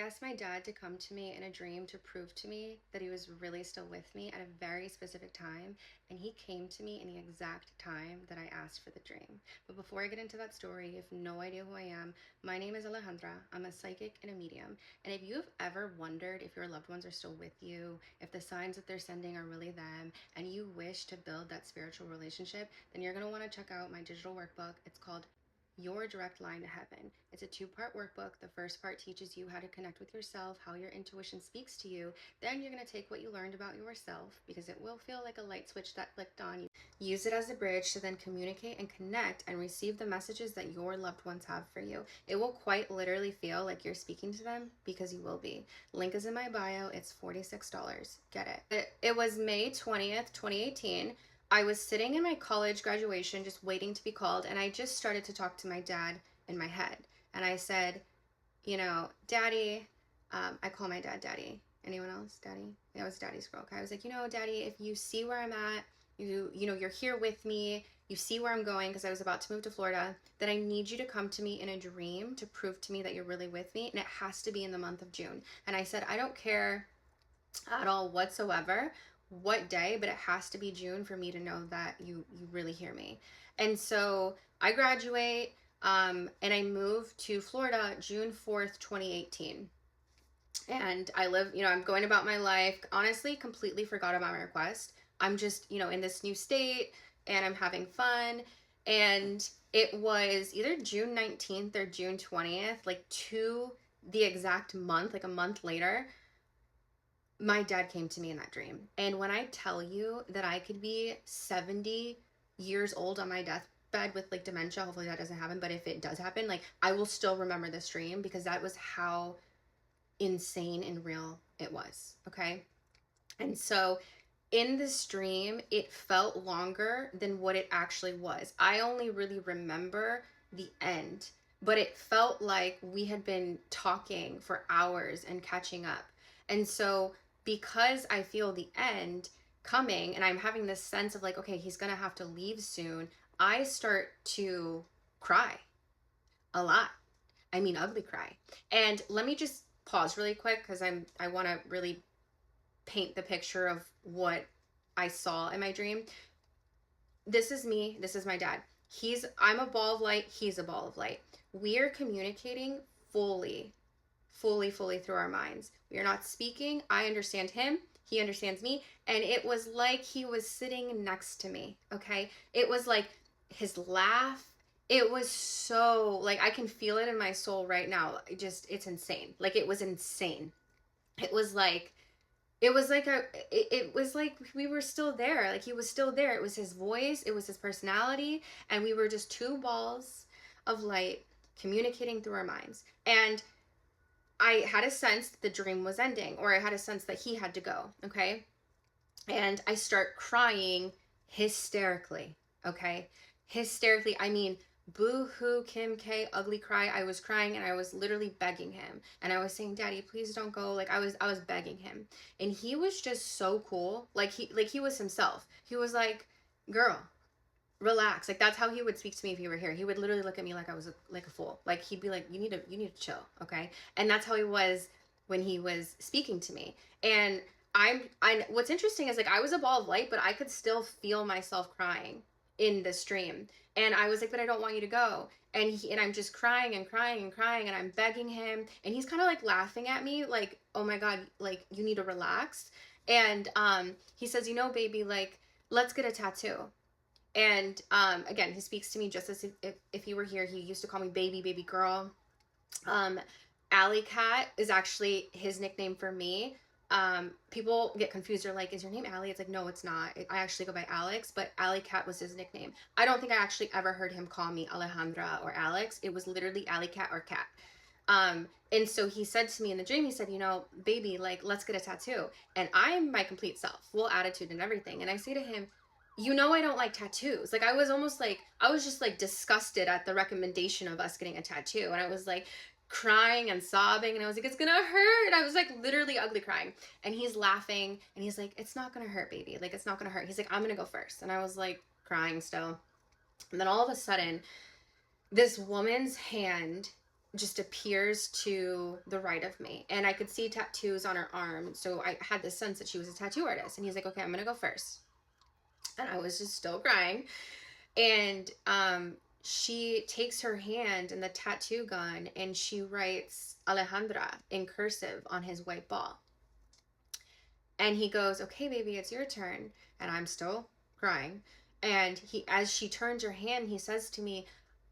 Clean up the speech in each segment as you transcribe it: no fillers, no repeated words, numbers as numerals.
asked my dad to come to me in a dream to prove to me that he was really still with me at a very specific time, and he came to me in the exact time that I asked for the dream. But before I get into that story, you have no idea who I am. My name is Alejandra. I'm a psychic and a medium. And if you've ever wondered if your loved ones are still with you, if the signs that they're sending are really them, and you wish to build that spiritual relationship, then you're going to want to check out my digital workbook. It's called Your Direct Line to Heaven. It's a two-part workbook. The first part teaches you how to connect with yourself, how your intuition speaks to you. Then you're going to take what you learned about yourself, because it will feel like a light switch that clicked on. You use it as a bridge to then communicate and connect and receive the messages that your loved ones have for you. It will quite literally feel like you're speaking to them, because you will be. Link is in my bio. It's $46. Get it. It was May 20th, 2018. I was sitting in my college graduation just waiting to be called, and I just started to talk to my dad in my head. And I said, Daddy, I call my dad Daddy. Anyone else? Daddy? Yeah, I was Daddy's girl. Okay. I was like, Daddy, if you see where I'm at, you're here with me, you see where I'm going, because I was about to move to Florida, then I need you to come to me in a dream to prove to me that you're really with me, and it has to be in the month of June. And I said, I don't care at all whatsoever what day, but it has to be June for me to know that you really hear me. And so I graduate, and I move to Florida June 4th, 2018. And I live, I'm going about my life. Honestly, completely forgot about my request. I'm just, in this new state, and I'm having fun. And it was either June 19th or June 20th, like to the exact month, like a month later, my dad came to me in that dream. And when I tell you that I could be 70 years old on my deathbed with like dementia, hopefully that doesn't happen, but if it does happen, like I will still remember this dream, because that was how insane and real it was. Okay. And so in this dream, it felt longer than what it actually was. I only really remember the end, but it felt like we had been talking for hours and catching up. And so because I feel the end coming, and I'm having this sense of like, okay, he's gonna have to leave soon, I start to cry a lot. I mean, ugly cry. And let me just pause really quick, because I want to really paint the picture of what I saw in my dream. This is me. This is my dad. I'm a ball of light. He's a ball of light. We are communicating fully through our minds. We are not speaking. I understand him. He understands me. And it was like he was sitting next to me. Okay. It was like his laugh. It was so, like, I can feel it in my soul right now. It's insane. Like, it was insane. It was like we were still there. Like, he was still there. It was his voice. It was his personality. And we were just two balls of light communicating through our minds. And I had a sense that the dream was ending, or I had a sense that he had to go. Okay. And I start crying hysterically. Okay. Hysterically. I mean, boo-hoo, Kim K, ugly cry. I was crying, and I was literally begging him. And I was saying, Daddy, please don't go. Like, I was begging him. And he was just so cool. Like he was himself. He was like, girl, relax. Like, that's how he would speak to me if he were here. He would literally look at me like I was like a fool. Like, he'd be like, you need to chill. Okay. And that's how he was when he was speaking to me. And what's interesting is, like, I was a ball of light, but I could still feel myself crying in this dream. And I was like, but I don't want you to go. And I'm just crying and crying and crying, and I'm begging him, and he's kind of like laughing at me, like, oh my God, like, you need to relax. And he says, baby, like, let's get a tattoo. And again, he speaks to me just as if he were here. He used to call me baby girl. Alley Cat is actually his nickname for me. People get confused. They're like, is your name Allie? It's like, no, it's not. I actually go by Alex, but Alley Cat was his nickname. I don't think I actually ever heard him call me Alejandra or Alex. It was literally Alley Cat or Cat. And so he said to me in the dream, he said, baby, like, let's get a tattoo. And I'm my complete self, full attitude and everything. And I say to him, I don't like tattoos. Like, I was just like disgusted at the recommendation of us getting a tattoo. And I was like crying and sobbing, and I was like, it's gonna hurt. I was like literally ugly crying. And he's laughing, and he's like, it's not gonna hurt, baby. Like, it's not gonna hurt. He's like, I'm gonna go first. And I was like crying still. And then all of a sudden, this woman's hand just appears to the right of me, and I could see tattoos on her arm, so I had this sense that she was a tattoo artist. And he's like, okay, I'm gonna go first. And I was just still crying. And she takes her hand and the tattoo gun, and she writes Alejandra in cursive on his white ball. And he goes, okay, baby, it's your turn. And I'm still crying. And as she turns her hand, he says to me,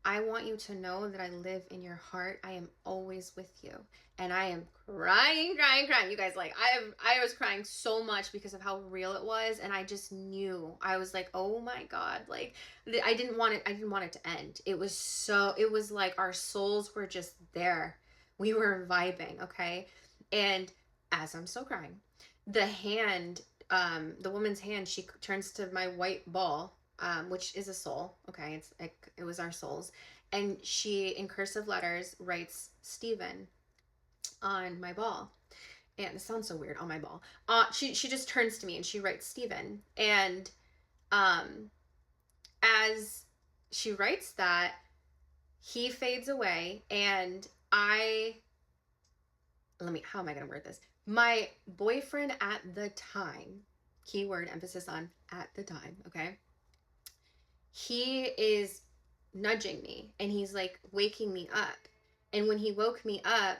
I want you to know that I live in your heart. I am always with you. And I am crying. You guys, like, I was crying so much because of how real it was. And I just knew, I was like, oh my God, like, I didn't want it to end. It was like our souls were just there. We were vibing, okay? And as I'm still crying, the woman's hand, she turns to my white ball, which is a soul. Okay. It's like, it was our souls. And she, in cursive letters, writes Stephen on my ball. And it sounds so weird, on my ball. She just turns to me and she writes Stephen. And, as she writes that, he fades away, and how am I going to word this? My boyfriend at the time, keyword emphasis on at the time, okay? He is nudging me, and he's like waking me up. And when he woke me up,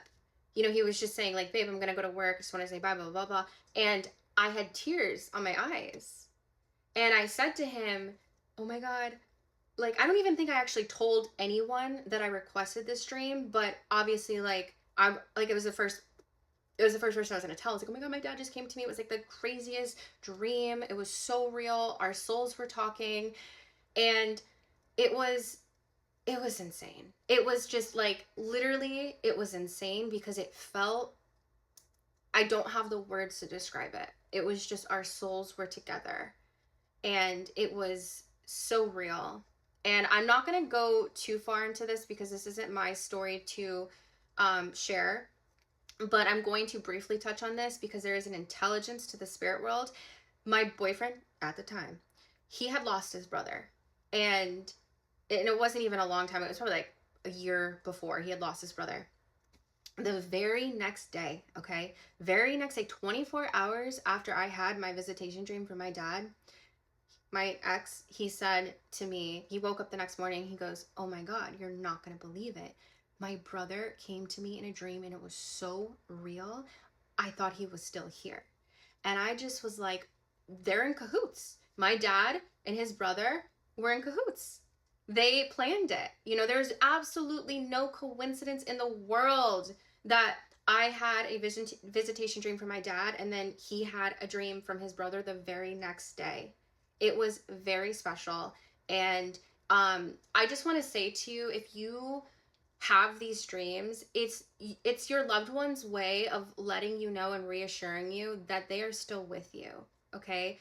he was just saying like, babe, I'm going to go to work. I just want to say bye, blah, blah, blah, blah. And I had tears on my eyes. And I said to him, oh my God, like, I don't even think I actually told anyone that I requested this dream, but obviously, like, it was the first person I was going to tell. I was like, oh my God, my dad just came to me. It was like the craziest dream. It was so real. Our souls were talking, and it was insane. It was just like, literally, it was insane because it felt, I don't have the words to describe it. It was just, our souls were together, and it was so real. And I'm not going to go too far into this because this isn't my story to share, but I'm going to briefly touch on this because there is an intelligence to the spirit world. My boyfriend at the time, he had lost his brother, and it wasn't even a long time. It was probably like a year before he had lost his brother. The very next day, 24 hours after I had my visitation dream from my dad, my ex, he said to me, he woke up the next morning, he goes, oh my God, you're not going to believe it. My brother came to me in a dream, and it was so real. I thought he was still here. And I just was like, they're in cahoots. My dad and his brother were in cahoots. They planned it. There's absolutely no coincidence in the world that I had a visitation dream from my dad, and then he had a dream from his brother the very next day. It was very special. And I just want to say to you, if you have these dreams, it's your loved one's way of letting you know and reassuring you that they are still with you, okay?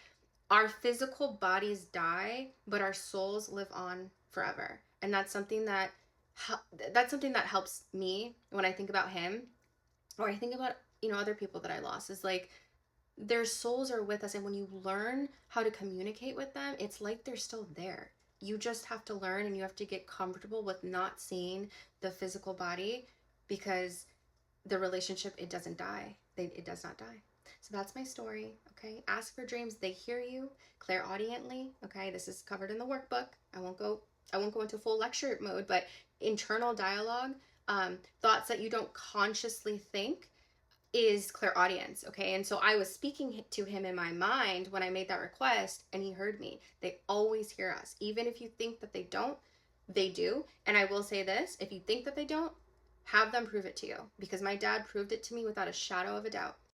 Our physical bodies die, but our souls live on forever. And that's something that helps me when I think about him, or I think about, other people that I lost, is like, their souls are with us. And when you learn how to communicate with them, it's like they're still there. You just have to learn, and you have to get comfortable with not seeing the physical body, because the relationship, it doesn't die. It does not die. So that's my story, okay? Ask for dreams. They hear you clairaudiently, okay? This is covered in the workbook. I won't go into full lecture mode, but internal dialogue, thoughts that you don't consciously think, is clairaudience, okay? And so I was speaking to him in my mind when I made that request, and he heard me. They always hear us. Even if you think that they don't, they do. And I will say this, if you think that they don't, have them prove it to you, because my dad proved it to me without a shadow of a doubt.